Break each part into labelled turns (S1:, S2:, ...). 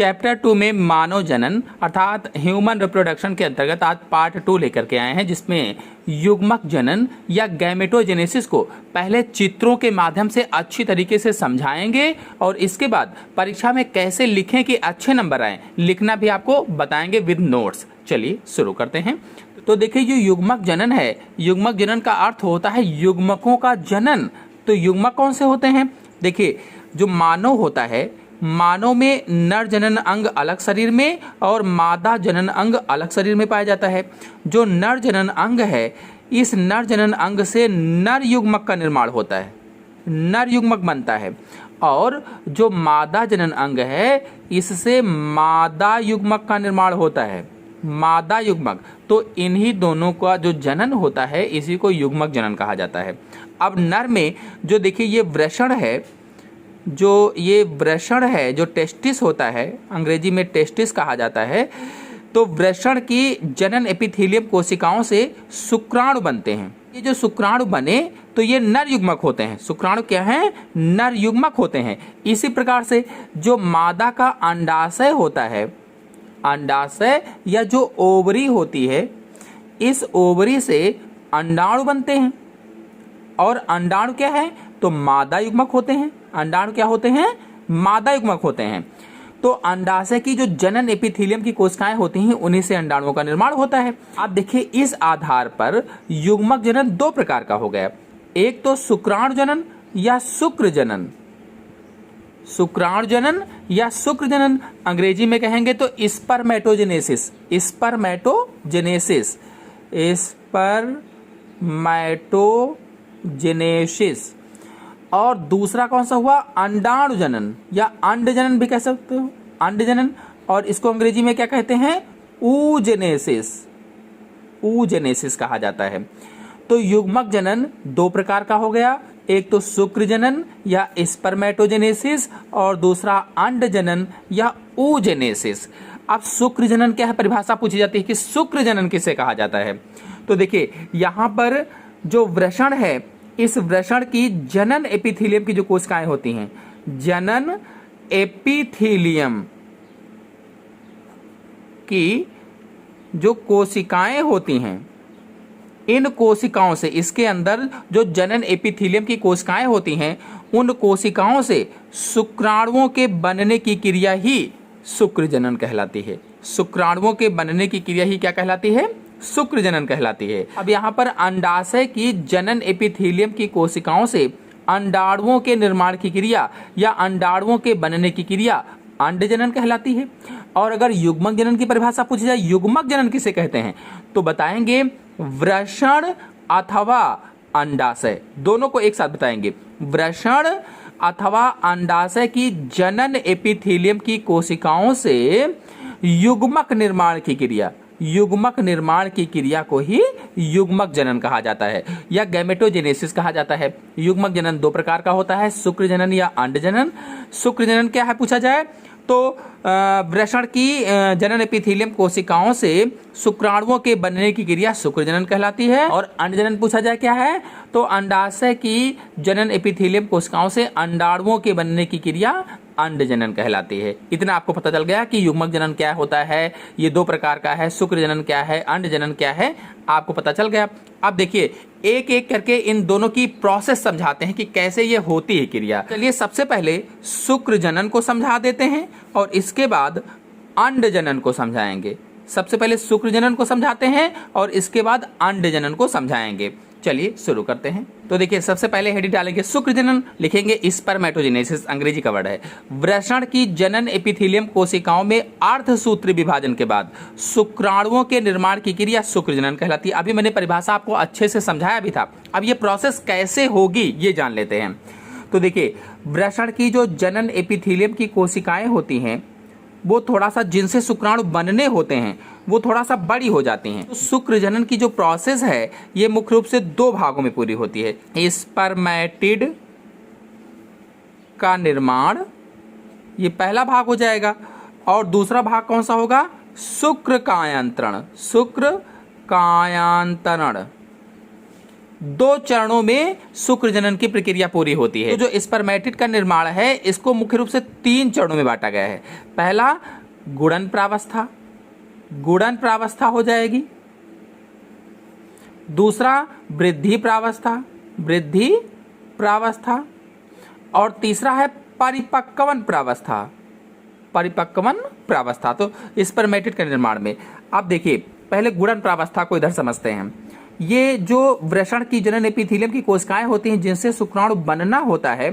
S1: Chapter 2 में मानव जनन अर्थात ह्यूमन रिप्रोडक्शन के अंतर्गत आज पार्ट 2 लेकर के आए हैं, जिसमें युग्मक जनन या गैमेटोजेनेसिस को पहले चित्रों के माध्यम से अच्छी तरीके से समझाएंगे और इसके बाद परीक्षा में कैसे लिखें कि अच्छे नंबर आए, लिखना भी आपको बताएंगे विद नोट्स। चलिए शुरू करते हैं। तो देखिए, जो युग्मक जनन है, युग्मक जनन का अर्थ होता है युग्मकों का जनन। तो युग्मक कौन से होते हैं? देखिए, जो मानव होता है, मानव में नर जनन अंग अलग शरीर में और मादा जनन अंग अलग शरीर में पाया जाता है। जो नर जनन अंग है, इस नर जनन अंग से नर युग्मक का निर्माण होता है, नर युग्मक बनता है। और जो मादा जनन अंग है, इससे मादा युग्मक का निर्माण होता है, मादा युग्मक। तो इन्हीं दोनों का जो जनन होता है, इसी को युग्मक जनन कहा जाता है। अब नर में जो देखिए ये वृषण है, जो ये वृषण है, जो टेस्टिस होता है, अंग्रेजी में टेस्टिस कहा जाता है। तो वृषण की जनन एपिथेलियम कोशिकाओं से शुक्राणु बनते हैं। ये जो शुक्राणु बने तो ये नर युग्मक होते हैं। शुक्राणु क्या है? नर युग्मक होते हैं। इसी प्रकार से जो मादा का अंडाशय होता है, अंडाशय या जो ओवरी होती है, इस ओवरी से अंडाणु बनते हैं। और अंडाणु क्या है? तो मादा युग्मक होते हैं। अंडाणु क्या होते हैं? मादा युग्मक होते हैं। तो अंडाशय की जो जनन एपिथेलियम की कोशिकाएं होती हैं, उन्हीं से अंडाणुओं का निर्माण होता है। आप देखिए, इस आधार पर युग्मक जनन दो प्रकार का हो गया। एक तो शुक्राणु जनन या शुक्र जनन, शुक्राणु जनन या शुक्र जनन, अंग्रेजी में कहेंगे तो स्पर्मेटोजेनेसिस, स्पर्मेटोजेनेसिस, स्पर्मेटोजेनेसिस। और दूसरा कौन सा हुआ? अंडाणु जनन या अंड जनन भी कह सकते हो, अंड जनन। और इसको अंग्रेजी में क्या कहते हैं? ऊजेनेसिस, ऊजेनेसिस कहा जाता है। तो युग्मक जनन दो प्रकार का हो गया, एक तो शुक्र जनन या स्पर्मेटोजेनेसिस और दूसरा अंड जनन या ऊजेनेसिस। अब शुक्र जनन क्या है? परिभाषा पूछी जाती है कि शुक्र जनन किसे कहा जाता है। तो देखिए, यहां पर जो वृषण है, इस वृषण की जनन एपिथेलियम की जो कोशिकाएं होती हैं, जनन एपिथेलियम की जो कोशिकाएं होती हैं, इन कोशिकाओं से, इसके अंदर जो जनन एपिथेलियम की कोशिकाएं होती हैं, उन कोशिकाओं से शुक्राणुओं के बनने की क्रिया ही शुक्र जनन कहलाती है। शुक्राणुओं के बनने की क्रिया ही क्या कहलाती है? शुक्र जनन कहलाती है। अब यहाँ पर अंडाशय की जनन एपिथेलियम की कोशिकाओं से अंडाणुओं के निर्माण की क्रिया या अंडाणुओं के बनने की क्रिया अंड जनन कहलाती है। और अगर युग्मक जनन की परिभाषा पूछी जाए, युग्मक जनन किसे कहते हैं, तो बताएंगे वृषण अथवा अंडाशय, दोनों को एक साथ बताएंगे। वृषण अथवा अंडाशय की जनन एपिथेलियम की कोशिकाओं से युग्मक निर्माण की क्रिया, युग्मक निर्माण की क्रिया को ही युग्मक जनन कहा जाता है या गैमेटोजेनेसिस कहा जाता है। युग्मक जनन दो प्रकार का होता है, शुक्र जनन या अंड जनन। शुक्र जनन क्या है पूछा जाए तो वृषण की जनन एपिथेलियम कोशिकाओं से शुक्राणुओं के बनने की क्रिया शुक्र जनन कहलाती है। और अंड जनन पूछा जाए क्या है, तो अंडाशय की जनन एपिथेलियम कोशिकाओं से अंडाणुओं के बनने की क्रिया अंड जनन कहलाती है। इतना आपको पता चल गया कि युग्मक जनन क्या होता है, ये दो प्रकार का है, शुक्र जनन क्या है, अंड जनन क्या है, आपको पता चल गया। अब देखिए, एक एक करके इन दोनों की प्रोसेस समझाते हैं कि कैसे ये होती है क्रिया। चलिए, सबसे पहले शुक्र जनन को समझा देते हैं और इसके बाद अंड जनन को समझाएंगे। सबसे पहले शुक्र जनन को समझाते हैं और इसके बाद अंड जनन को समझाएंगे। चलिए शुरू करते हैं। तो देखिए, सबसे पहले हेडिंग डालेंगे शुक्र जनन, लिखेंगे स्पर्मेटोजेनेसिस, अंग्रेजी का वर्ड है। वृषण की जनन एपिथेलियम कोशिकाओं में अर्धसूत्री विभाजन के बाद शुक्राणुओं के निर्माण की क्रिया शुक्र जनन कहलाती है। अभी मैंने परिभाषा आपको अच्छे से समझाया भी था। अब ये प्रोसेस कैसे होगी ये जान लेते हैं। तो देखिए, वृषण की जो जनन एपिथेलियम की कोशिकाएं होती हैं, वो थोड़ा सा, जिनसे शुक्राणु बनने होते हैं, वो थोड़ा सा बड़ी हो जाती हैं। तो शुक्र जनन की जो प्रोसेस है, ये मुख्य रूप से दो भागों में पूरी होती है। स्पर्मेटिड का निर्माण, ये पहला भाग हो जाएगा। और दूसरा भाग कौन सा होगा? शुक्र कायांतरण, शुक्र कायांतरण। 2 चरणों में शुक्र जनन की प्रक्रिया पूरी होती है। तो जो स्पर्मेटिड का निर्माण है इसको मुख्य रूप से 3 चरणों में बांटा गया है। पहला गुणन प्रावस्था, गुणन प्रावस्था हो जाएगी। दूसरा वृद्धि प्रावस्था, वृद्धि प्रावस्था। और तीसरा है परिपक्वन प्रावस्था, परिपक्वन प्रावस्था। तो स्पर्मेटिड के निर्माण में आप देखिए, पहले गुणन प्रावस्था को इधर समझते हैं। ये जो वृषण की जनन एपिथेलियम की कोशिकाएं होती हैं जिनसे शुक्राणु बनना होता है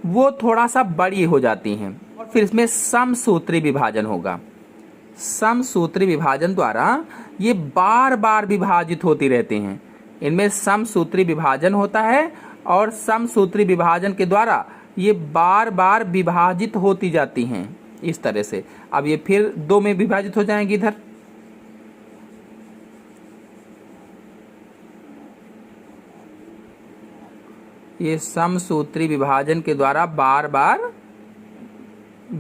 S1: वो थोड़ा सा बड़ी हो जाती हैं और फिर इसमें समसूत्री विभाजन होगा। समसूत्री विभाजन द्वारा ये बार बार विभाजित होती रहती हैं। इनमें समसूत्री विभाजन होता है और समसूत्री विभाजन के द्वारा ये बार बार विभाजित होती जाती हैं इस तरह से। अब ये फिर 2 में विभाजित हो जाएंगी इधर। ये समसूत्री विभाजन के द्वारा बार बार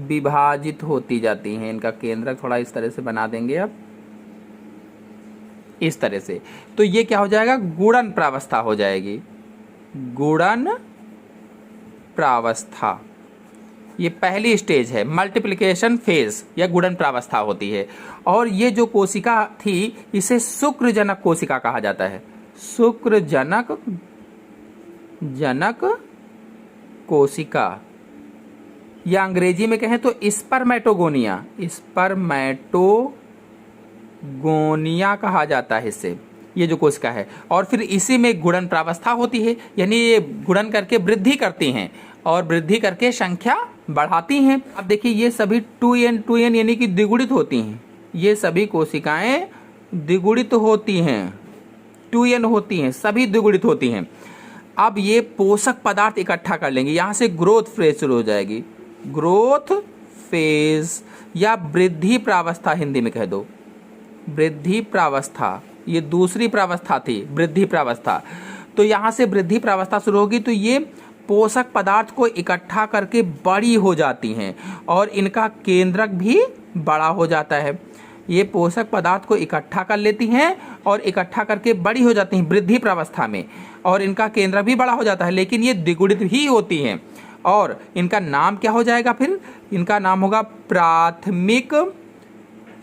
S1: विभाजित होती जाती हैं। इनका केंद्रक थोड़ा इस तरह से बना देंगे अब, इस तरह से। तो ये क्या हो जाएगा, गुणन प्रावस्था हो जाएगी, गुणन प्रावस्था। ये पहली स्टेज है, मल्टीप्लिकेशन फेज या गुणन प्रावस्था होती है। और ये जो कोशिका थी इसे शुक्रजनक कोशिका कहा जाता है, शुक्रजनक जनक कोशिका, या अंग्रेजी में कहें तो स्पर्मेटोगोनिया, स्पर्मेटोगोनिया कहा जाता है इसे, ये जो कोशिका है। और फिर इसी में गुणन प्रावस्था होती है, यानी ये गुणन करके वृद्धि करती हैं और वृद्धि करके संख्या बढ़ाती हैं। अब देखिए ये सभी 2n यानी कि द्विगुणित होती हैं। ये सभी कोशिकाएं द्विगुणित होती हैं, 2n होती हैं, सभी द्विगुणित होती हैं। अब ये पोषक पदार्थ इकट्ठा कर लेंगे, यहां से ग्रोथ फेज शुरू हो जाएगी, ग्रोथ फेज या वृद्धि प्रावस्था हिंदी में कह दो, वृद्धि प्रावस्था। ये दूसरी प्रावस्था थी, वृद्धि प्रावस्था। तो यहां से वृद्धि प्रावस्था शुरू होगी तो ये पोषक पदार्थ को इकट्ठा करके बड़ी हो जाती हैं और इनका केंद्रक भी बड़ा हो जाता है। ये पोषक पदार्थ को इकट्ठा कर लेती हैं और इकट्ठा करके बड़ी हो जाती हैं वृद्धि प्रावस्था में, और इनका केंद्र भी बड़ा हो जाता है, लेकिन ये द्विगुणित ही होती हैं। और इनका नाम क्या हो जाएगा फिर, इनका नाम होगा प्राथमिक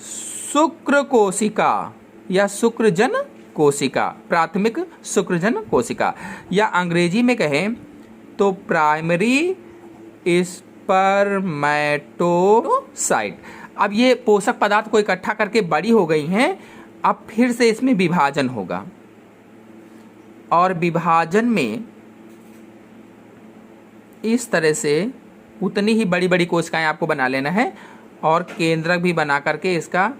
S1: शुक्र कोशिका या शुक्रजन कोशिका, प्राथमिक शुक्रजन कोशिका, या अंग्रेजी में कहें तो प्राइमरी स्पर्मेटोसाइट। अब ये पोषक पदार्थ को इकट्ठा करके बड़ी हो गई हैं, अब फिर से इसमें विभाजन होगा और विभाजन में इस तरह से उतनी ही बड़ी बड़ी कोशिकाएं आपको बना लेना है और केंद्रक भी बना करके इसका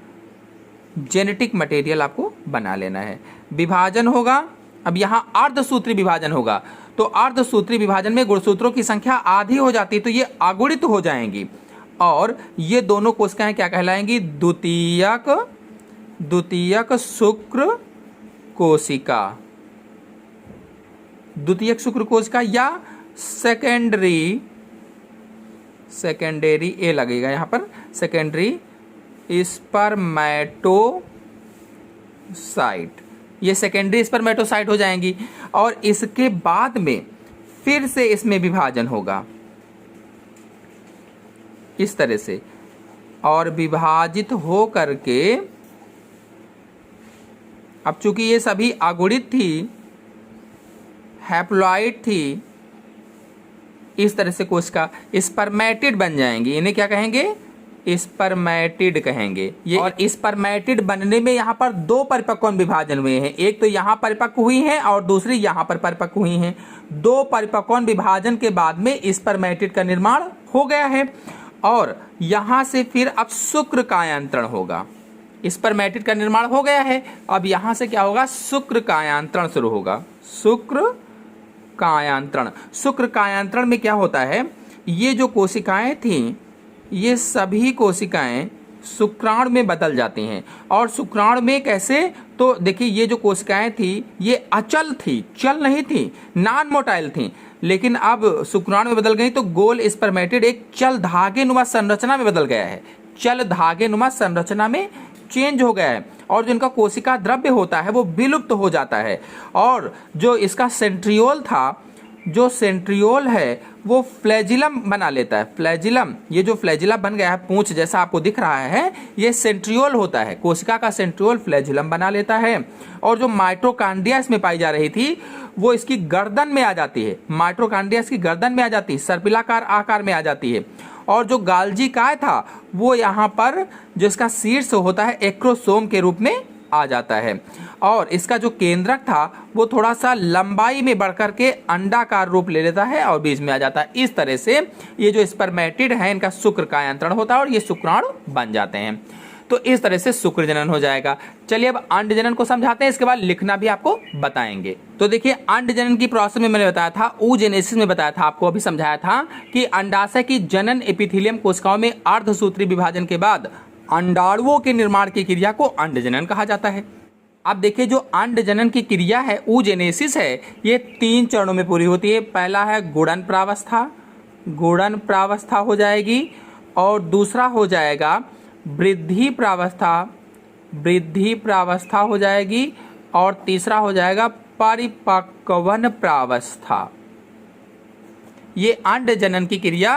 S1: जेनेटिक मटेरियल आपको बना लेना है। विभाजन होगा, अब यहाँ अर्धसूत्री विभाजन होगा, तो अर्धसूत्री विभाजन में गुणसूत्रों की संख्या आधी हो जाती है तो ये अगुणित हो जाएंगी और ये दोनों कोशिकाएं क्या कहलाएंगी, द्वितीयक शुक्र कोशिका, द्वितीयक शुक्र कोशिका या सेकेंडरी ए लगेगा यहाँ पर, सेकेंडरी स्पर्मेटोसाइट, ये सेकेंडरी स्पर्मेटोसाइट हो जाएंगी। और इसके बाद में फिर से इसमें विभाजन होगा इस तरह से, और विभाजित हो करके अब चूंकि ये सभी अगुणित थी, हैप्लॉइड थी, इस तरह से कोशिका स्पर्मेटिड बन जाएंगी। इन्हें क्या कहेंगे, स्पर्मेटिड कहेंगे ये। और स्पर्मेटिड बनने में यहाँ पर 2 परिपक्व विभाजन हुए हैं, एक तो यहाँ परिपक्व हुई हैं और दूसरी यहाँ पर परिपक्व हुई हैं। 2 परिपक्व विभाजन के बाद में स्पर्मेटिड का निर्माण हो गया है और यहाँ से फिर अब शुक्र कायांतरण होगा। स्पर्मेटिड का निर्माण हो गया है, अब यहाँ से क्या होगा, शुक्र कायांतरण शुरू होगा। शुक्र कायांतरण, शुक्र कायांतरण में क्या होता है, ये जो कोशिकाएं थी ये सभी कोशिकाएं शुक्राणु में बदल जाती हैं। और शुक्राणु में कैसे, तो देखिए ये जो कोशिकाएं थी ये अचल थी, चल नहीं थी, नॉन मोटाइल थी, लेकिन अब शुक्राणु में बदल गई तो गोल स्पर्मेटिड एक चल धागे नुमा संरचना में बदल गया है। चल धागे नुमा संरचना में चेंज हो गया है और जो इनका कोशिका द्रव्य होता है वो विलुप्त हो जाता है। और जो इसका सेंट्रियोल था, जो सेंट्रियोल है वो फ्लैजिलम बना लेता है। फ्लैजिलम, ये जो फ्लैजिला बन गया है पूंछ जैसा आपको दिख रहा है, ये सेंट्रियोल होता है। कोशिका का सेंट्रियोल फ्लैजिलम बना लेता है। और जो माइटोकॉन्ड्रिया इसमें पाई जा रही थी वो इसकी गर्दन में आ जाती है। माइटोकॉन्ड्रिया इसकी गर्दन में आ जाती है, सर्पिलाकार आकार में आ जाती है। और जो गाल्जी काय था वो यहाँ पर जो इसका शीर्ष होता है एक्रोसोम के रूप में आ जाता है। और इसका जो केंद्रक था वो थोड़ा सा लंबाई में बढ़कर के अंडाकार रूप ले लेता है और बीच में आ जाता है। इस तरह से ये जो स्पर्मेटिड है इनका शुक्र का आयंत्रण होता है और ये शुक्राणु बन जाते हैं। तो इस तरह से शुक्र जनन हो जाएगा। चलिए अब अंड जनन को समझाते हैं, इसके बाद लिखना भी आपको बताएंगे। तो देखिए अंड जनन की प्रोसेस में मैंने बताया था, oogenesis में बताया था, आपको अभी समझाया था कि अंडाशय की जनन एपिथेलियम कोशिकाओं में अर्धसूत्री विभाजन के बाद अंडाणुओं के निर्माण की क्रिया को अंड जनन कहा जाता है। अब देखिए जो अंड जनन की क्रिया है oogenesis है, ये 3 चरणों में पूरी होती है। पहला है गुणन प्रावस्था, गुणन प्रावस्था हो जाएगी। और दूसरा हो जाएगा वृद्धि प्रावस्था, वृद्धि प्रावस्था हो जाएगी। और तीसरा हो जाएगा परिपक्वन प्रावस्था। ये अंड जनन की क्रिया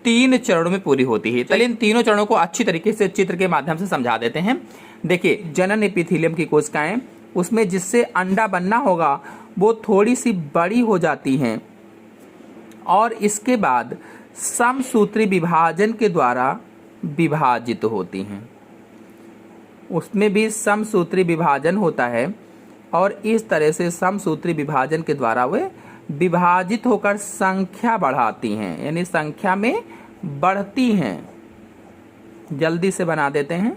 S1: 3 चरणों में पूरी होती है। चलिए इन तीनों चरणों को अच्छी तरीके से चित्र के माध्यम से समझा देते हैं। देखिए जनन एपिथेलियम की कोशिकाएं, उसमें जिससे अंडा बनना होगा वो थोड़ी सी बड़ी हो जाती हैं और इसके बाद समसूत्री विभाजन के द्वारा विभाजित होती हैं। उसमें भी समसूत्री विभाजन होता है और इस तरह से समसूत्री विभाजन के द्वारा वे विभाजित होकर संख्या बढ़ाती हैं, यानी संख्या में बढ़ती हैं। जल्दी से बना देते हैं।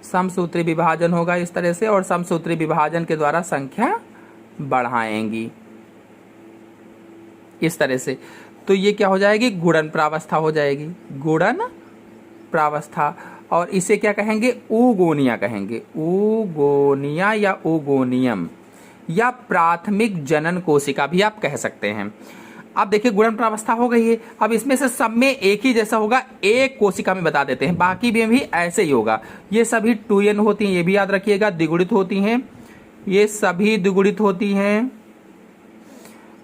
S1: समसूत्री विभाजन होगा इस तरह से और समसूत्री विभाजन के द्वारा संख्या बढ़ाएंगी इस तरह से। तो ये क्या हो जाएगी, गुणन प्रावस्था हो जाएगी, गुणन प्रावस्था। और इसे क्या कहेंगे, ऊगोनिया कहेंगे, ऊगोनिया या ऊगोनियम या प्राथमिक जनन कोशिका भी आप कह सकते हैं। अब देखिए गुणन प्रावस्था हो गई है। अब इसमें से सब में एक ही जैसा होगा, एक कोशिका में बता देते हैं, बाकी में भी ऐसे ही होगा। ये सभी 2n होती हैं, ये भी याद रखिएगा, द्विगुणित होती हैं, ये सभी द्विगुणित होती हैं।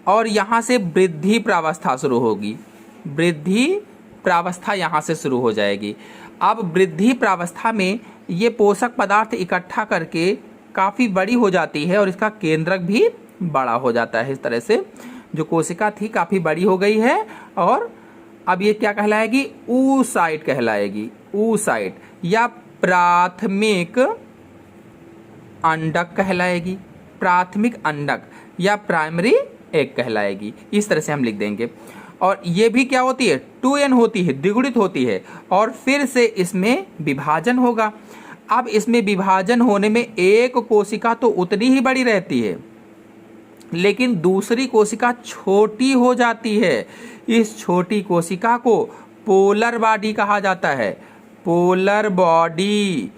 S1: और यहाँ से वृद्धि प्रावस्था शुरू होगी, वृद्धि प्रावस्था यहाँ से शुरू हो जाएगी। अब वृद्धि प्रावस्था में ये पोषक पदार्थ इकट्ठा करके काफ़ी बड़ी हो जाती है और इसका केंद्रक भी बड़ा हो जाता है। इस तरह से जो कोशिका थी काफ़ी बड़ी हो गई है और अब ये क्या कहलाएगी, oocyte कहलाएगी, oocyte या प्राथमिक अंडक कहलाएगी, प्राथमिक अंडक या प्राइमरी एग कहलाएगी। इस तरह से हम लिख देंगे। और ये भी क्या होती है, 2n होती है, द्विगुणित होती है और फिर से इसमें विभाजन होगा। अब इसमें विभाजन होने में एक कोशिका तो उतनी ही बड़ी रहती है लेकिन दूसरी कोशिका छोटी हो जाती है। इस छोटी कोशिका को पोलर बॉडी कहा जाता है, पोलर बॉडी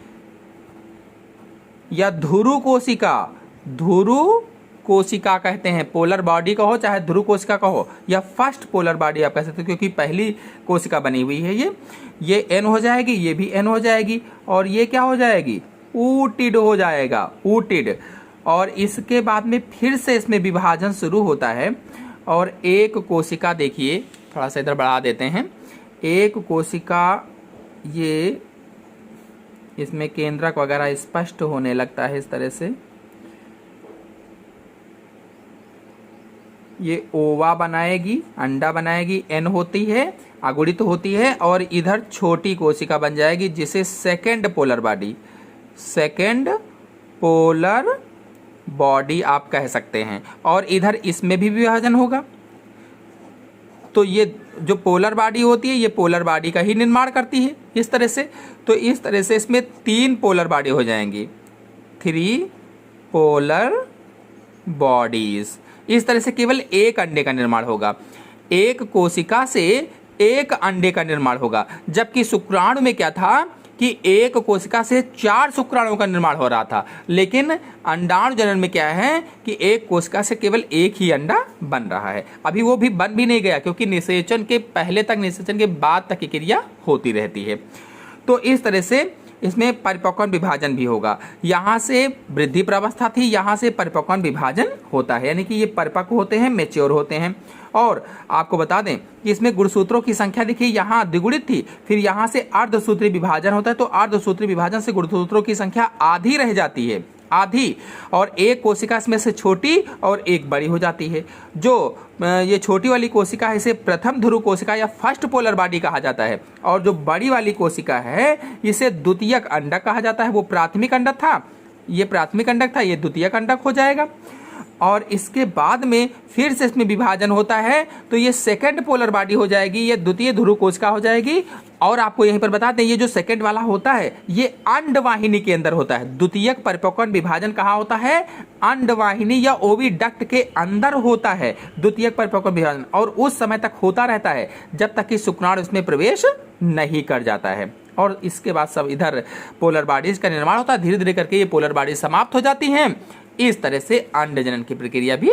S1: या ध्रुव कोशिका, ध्रुव कोशिका कहते हैं। पोलर बॉडी कहो चाहे ध्रुव कोशिका कहो या फर्स्ट पोलर बॉडी आप कह सकते हो, क्योंकि पहली कोशिका बनी हुई है। ये n हो जाएगी, ये भी n हो जाएगी और ये क्या हो जाएगी, ऊटिड हो जाएगा, ऊटिड। और इसके बाद में फिर से इसमें विभाजन शुरू होता है और एक कोशिका, देखिए थोड़ा सा इधर बढ़ा देते हैं, एक कोशिका ये इसमें केंद्रक वगैरह स्पष्ट होने लगता है। इस तरह से ये ओवा बनाएगी, अंडा बनाएगी, n होती है, अगुणित होती है और इधर छोटी कोशिका बन जाएगी जिसे second polar body, second polar body आप कह सकते हैं। और इधर इसमें भी विभाजन होगा। तो ये जो पोलर बॉडी होती है ये पोलर बॉडी का ही निर्माण करती है इस तरह से। तो इस तरह से इसमें 3 पोलर बॉडी हो जाएंगी, 3 पोलर बॉडीज। इस तरह से केवल एक अंडे का निर्माण होगा, एक कोशिका से एक अंडे का निर्माण होगा। जबकि शुक्राणु में क्या था कि एक कोशिका से 4 शुक्राणुओं का निर्माण हो रहा था, लेकिन अंडाणु जनन में क्या है कि एक कोशिका से केवल एक ही अंडा बन रहा है। अभी वो भी बन भी नहीं गया क्योंकि निषेचन के पहले तक, निषेचन के बाद तक की क्रिया होती रहती है। तो इस तरह से इसमें परिपक्वन विभाजन भी होगा। यहाँ से वृद्धि प्रावस्था थी, यहाँ से परिपक्वन विभाजन होता है, यानी कि ये परिपक्व होते हैं, मैच्योर होते हैं। और आपको बता दें कि इसमें गुणसूत्रों की संख्या देखिए यहाँ द्विगुणित थी, फिर यहाँ से अर्धसूत्री विभाजन होता है, तो अर्धसूत्री विभाजन से गुणसूत्रों की संख्या आधी रह जाती है, आधी, और एक कोशिका इसमें से छोटी और एक बड़ी हो जाती है। जो ये छोटी वाली कोशिका है इसे प्रथम ध्रुव कोशिका या फर्स्ट पोलर बॉडी कहा जाता है, और जो बड़ी वाली कोशिका है इसे द्वितीयक अंडक कहा जाता है। वो प्राथमिक अंडक था, ये प्राथमिक अंडक था, ये द्वितीयक अंडक हो जाएगा। और इसके बाद में फिर से इसमें विभाजन होता है, तो ये सेकंड पोलर बॉडी हो जाएगी, ये द्वितीय ध्रुव कोशिका हो जाएगी। और आपको यहीं पर बता दें ये जो सेकंड वाला होता है ये अंडवाहिनी के अंदर होता है। द्वितीयक परिपक्वन विभाजन कहाँ होता है? अंडवाहिनी या ओविडक्ट के अंदर होता है द्वितीयक परिपक्वन विभाजन, और उस समय तक होता रहता है जब तक कि शुक्राणु इसमें प्रवेश नहीं कर जाता है। और इसके बाद सब इधर पोलर बॉडीज का निर्माण होता है, धीरे धीरे करके ये पोलर बॉडीज समाप्त हो जाती हैं। इस तरह से अंडजनन की प्रक्रिया भी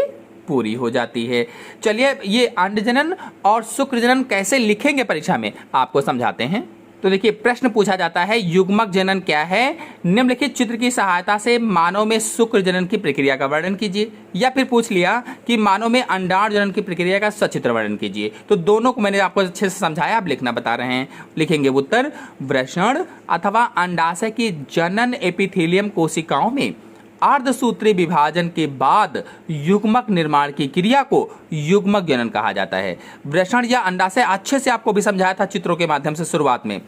S1: पूरी हो जाती है। चलिए ये अंडजनन और शुक्रजनन कैसे लिखेंगे परीक्षा में आपको समझाते हैं। तो देखिए प्रश्न पूछा जाता है युग्मक जनन क्या है? निम्नलिखित चित्र की सहायता से मानव में शुक्र जनन की प्रक्रिया का वर्णन कीजिए। या फिर पूछ लिया कि मानव में अंडाणु जनन की प्रक्रिया का सचित्र वर्णन कीजिए। तो दोनों को मैंने आपको अच्छे से समझाया, आप लिखना बता रहे हैं। लिखेंगे उत्तर, वृषण अथवा अंडाशय की जनन एपिथेलियम कोशिकाओं में अर्धसूत्री विभाजन के बाद युग्मक निर्माण की क्रिया को युग्मक जनन कहा जाता है। वृषण या अंडाशय अच्छे से आपको भी समझाया था चित्रों के माध्यम से शुरुआत में।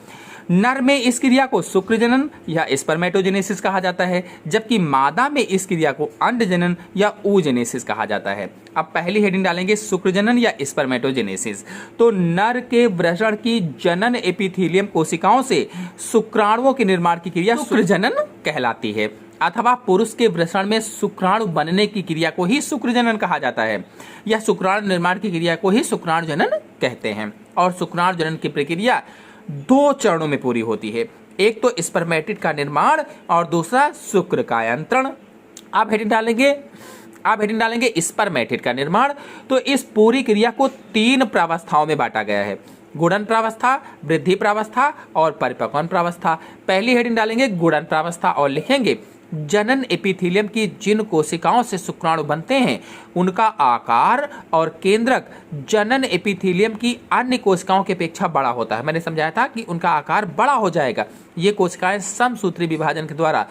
S1: नर में इस क्रिया को शुक्र जनन या स्पर्मेटोजेनेसिस कहा जाता है, जबकि मादा में इस क्रिया को अंड जनन या oogenesis कहा जाता है। अब पहली हेडिंग डालेंगे शुक्र जनन या स्पर्मेटोजेनेसिस। तो नर के वृषण की जनन एपिथेलियम कोशिकाओं से शुक्राणुओं के निर्माण की क्रिया शुक्र जनन कहलाती है, अथवा पुरुष के वृषण में शुक्राणु बनने की क्रिया को ही शुक्र जनन कहा जाता है, या शुक्राणु निर्माण की क्रिया को ही शुक्राणु जनन कहते हैं। और शुक्राणु जनन की प्रक्रिया दो चरणों में पूरी होती है, एक तो स्पर्मेटिड का निर्माण और दूसरा शुक्र का यंत्रण। आप हेडिंग डालेंगे स्पर्मेटिड का निर्माण। तो इस पूरी क्रिया को 3 प्रावस्थाओं में बांटा गया है, गुणन प्रावस्था, वृद्धि प्रावस्था और परिपक्वन प्रावस्था। पहली हेडिंग डालेंगे गुणन प्रावस्था और लिखेंगे जनन एपिथेलियम की जिन कोशिकाओं से शुक्राणु बनते हैं उनका आकार और केंद्रक जनन एपिथेलियम की अन्य कोशिकाओं की अपेक्षा बड़ा होता है। मैंने समझाया था कि उनका आकार बड़ा हो जाएगा। ये कोशिकाएं समसूत्री विभाजन के द्वारा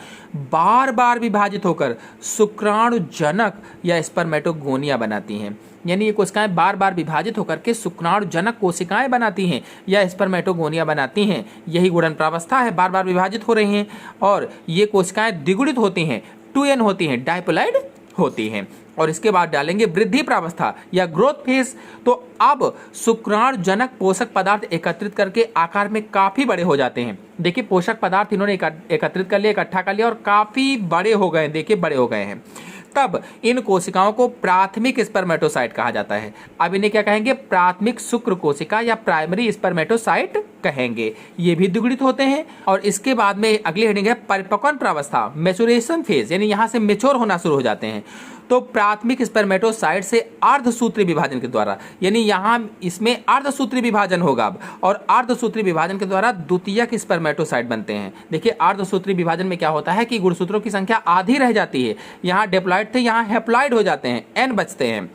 S1: बार बार विभाजित होकर शुक्राणु जनक या स्पर्मेटोगोनिया बनाती हैं। यानी ये कोशिकाएं बार बार विभाजित होकर के शुक्राणु जनक कोशिकाएं बनाती हैं या स्पर्मेटोगोनिया बनाती हैं। यही गुणन प्रावस्था है, बार बार विभाजित हो रही हैं। और ये कोशिकाएं द्विगुणित होती हैं, 2n होती हैं, डायपोलाइड होती हैं। और इसके बाद डालेंगे वृद्धि प्रावस्था या ग्रोथ फेज। तो अब शुक्राणु जनक पोषक पदार्थ एकत्रित करके आकार में काफी बड़े हो जाते हैं। देखिए पोषक पदार्थ इन्होंने एकत्रित कर लिया, इकट्ठा कर लिया और काफी बड़े हो गए। देखिए बड़े हो गए हैं। तब इन कोशिकाओं को प्राथमिक स्पर्मेटोसाइट कहा जाता है। अब इन्हें क्या कहेंगे? प्राथमिक शुक्र कोशिका या प्राइमरी स्पर्मेटोसाइट कहेंगे। ये भी द्विगुणित होते हैं। और इसके बाद में अगली हेडिंग है परिपक्वन प्रावस्था, मैच्योरेशन फेज, यानी यहाँ से मैच्योर होना शुरू हो जाते हैं। तो प्राथमिक स्पर्मेटोसाइट से अर्धसूत्री विभाजन के द्वारा, यानी यहाँ इसमें अर्धसूत्री विभाजन होगा अब, और अर्धसूत्री विभाजन के द्वारा द्वितीयक स्पर्मेटोसाइट बनते हैं। देखिए अर्धसूत्री विभाजन में क्या होता है कि गुणसूत्रों की संख्या आधी रह जाती है। यहाँ डिप्लॉइड थे, यहाँ हैप्लॉइड हो जाते हैं, n बचते हैं,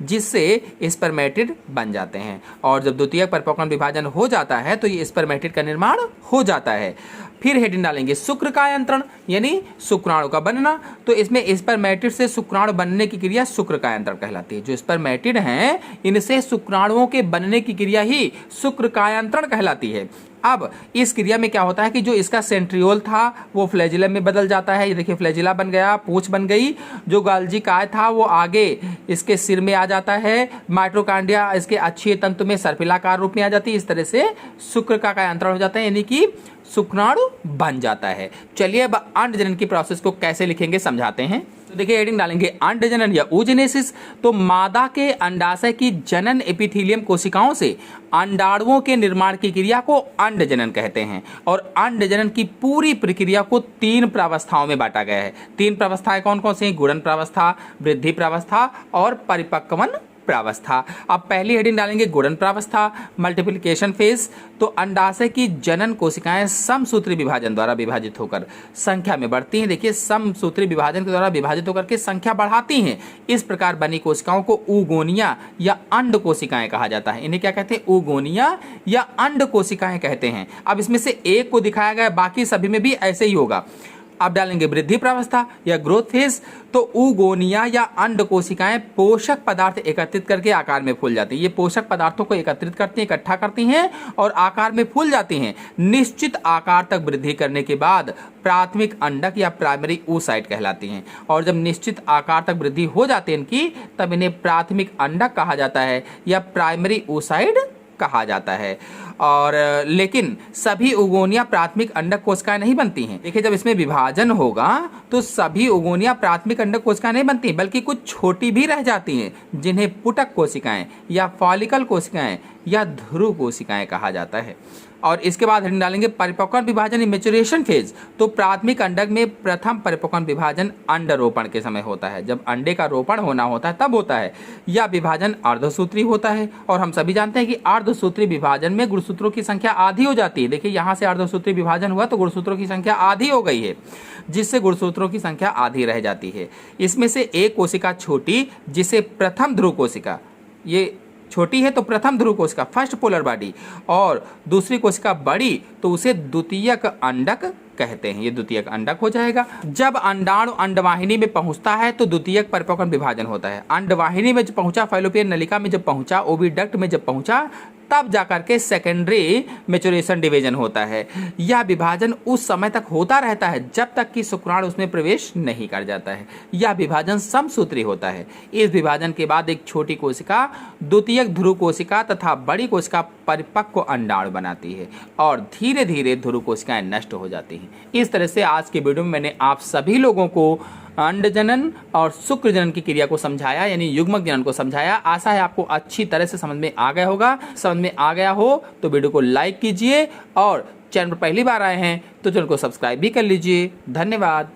S1: जिससे स्पर्मेटिड बन जाते हैं। और जब द्वितीयक परिपक्वन विभाजन हो जाता है तो ये स्पर्मेटिड का निर्माण हो जाता है। फिर हेडिंग डालेंगे शुक्र का यंत्रण, यानी शुक्राणु का बनना। तो इसमें स्पर्मेटिड से शुक्राणु बनने की क्रिया शुक्र का यंत्रण कहलाती है। जो स्पर्मेटिड हैं इनसे शुक्राणुओं के बनने की क्रिया ही शुक्र का यंत्रण कहलाती है। अब इस क्रिया में क्या होता है कि जो इसका सेंट्रियोल था वो फ्लैजिलम में बदल जाता है। ये देखिए फ्लैजिला बन गया, पूंछ बन गई। जो गाल्जी काय था वो आगे इसके सिर में आ जाता है। माइटोकॉन्ड्रिया इसके अक्षीय तंतु में सर्पिलाकार रूप में आ जाती है। इस तरह से शुक्र का यंत्रण हो जाता है, यानी कि शुक्राणु बन जाता है। चलिए अब अंडजनन की प्रोसेस को कैसे लिखेंगे समझाते हैं। तो देखिए हेडिंग डालेंगे अंडजनन या oogenesis। तो मादा के अंडाशय की जनन एपिथेलियम कोशिकाओं से अंडाणुओं के निर्माण की क्रिया को अंडजनन कहते हैं। और अंडजनन की पूरी प्रक्रिया को 3 प्रावस्थाओं में बांटा गया है। 3 प्रावस्थाएं कौन कौन सी हैं? गुणन प्रावस्था, वृद्धि प्रावस्था और परिपक्वन प्रावस्था। अब पहली हेडिंग डालेंगे गुणन प्रावस्था, मल्टीप्लिकेशन फेज। तो अंडाशय की जनन कोशिकाएं समसूत्री विभाजन द्वारा विभाजित होकर संख्या में बढ़ती हैं। देखिए, समसूत्री विभाजन के द्वारा विभाजित होकर के संख्या बढ़ाती हैं। इस प्रकार बनी कोशिकाओं को ऊगोनिया या अंड कोशिकाएं कहा जाता है। इन्हें क्या कहते हैं? ऊगोनिया या अंड कोशिकाएं कहते हैं। अब इसमें से एक को दिखाया गया, बाकी सभी में भी ऐसे ही होगा। अब डालेंगे वृद्धि प्रावस्था या ग्रोथ फेज। तो ऊगोनिया या अंड कोशिकाएं पोषक पदार्थ एकत्रित करके आकार में फूल जाती हैं। ये पोषक पदार्थों को एकत्रित करती हैं, इकट्ठा करती हैं और आकार में फूल जाती हैं। निश्चित आकार तक वृद्धि करने के बाद प्राथमिक अंडक या प्राइमरी oocyte कहलाती हैं। और जब निश्चित आकार तक वृद्धि हो जाती है इनकी, तब इन्हें प्राथमिक अंडक कहा जाता है या प्राइमरी oocyte कहा जाता है। और लेकिन सभी उगोनिया प्राथमिक अंडक कोशिकाएं नहीं बनती हैं। देखिए, जब इसमें विभाजन होगा तो सभी उगोनिया प्राथमिक अंडक कोशिकाएं नहीं बनती, बल्कि कुछ छोटी भी रह जाती हैं, जिन्हें पुटक कोशिकाएं या फॉलिकल कोशिकाएं या ध्रुव कोशिकाएं कहा जाता है। और इसके बाद हम डालेंगे परिपक्वन विभाजन मैच्योरेशन फेज। तो प्राथमिक अंडक में प्रथम परिपक्वन विभाजन अंडरोपण के समय होता है। जब अंडे का रोपण होना होता है तब होता है। यह विभाजन अर्धसूत्री होता है और हम सभी जानते हैं कि अर्धसूत्री विभाजन में गुणसूत्रों की संख्या आधी हो जाती है। देखिए, यहाँ से अर्धसूत्री विभाजन हुआ तो गुणसूत्रों की संख्या आधी हो गई है, जिससे गुणसूत्रों की संख्या आधी रह जाती है। इसमें से एक कोशिका छोटी, जिसे प्रथम ध्रुव कोशिका, ये छोटी है तो प्रथम ध्रुव कोशिका फर्स्ट पोलर बॉडी, और दूसरी कोशिका बड़ी तो उसे द्वितीयक अंडक कहते हैं। ये द्वितीयक अंडक हो जाएगा। जब अंडाणु अंडवाहिनी में पहुंचता है तो द्वितीयक परिपक्वन विभाजन होता है। अंडवाहिनी में जब पहुंचा, फैलोपियन नलिका में जब पहुंचा, ओविडक्ट में जब पहुंचा, तब जाकर के सेकेंडरी मैच्योरेशन डिवीजन होता है। यह विभाजन उस समय तक होता रहता है जब तक कि शुक्राणु उसमें प्रवेश नहीं कर जाता है। यह विभाजन समसूत्री होता है। इस विभाजन के बाद एक छोटी कोशिका द्वितीयक ध्रुव कोशिका तथा बड़ी कोशिका परिपक्व अंडाणु बनाती है और धीरे धीरे ध्रुव कोशिकाएं नष्ट हो जाती हैं। इस तरह से आज के वीडियो में मैंने आप सभी लोगों को अंड जनन और शुक्र जनन की क्रिया को समझाया, यानी युग्मक जनन को समझाया। आशा है आपको अच्छी तरह से समझ में आ गया होगा। समझ में आ गया हो तो वीडियो को लाइक कीजिए और चैनल पर पहली बार आए हैं तो चैनल को सब्सक्राइब भी कर लीजिए। धन्यवाद।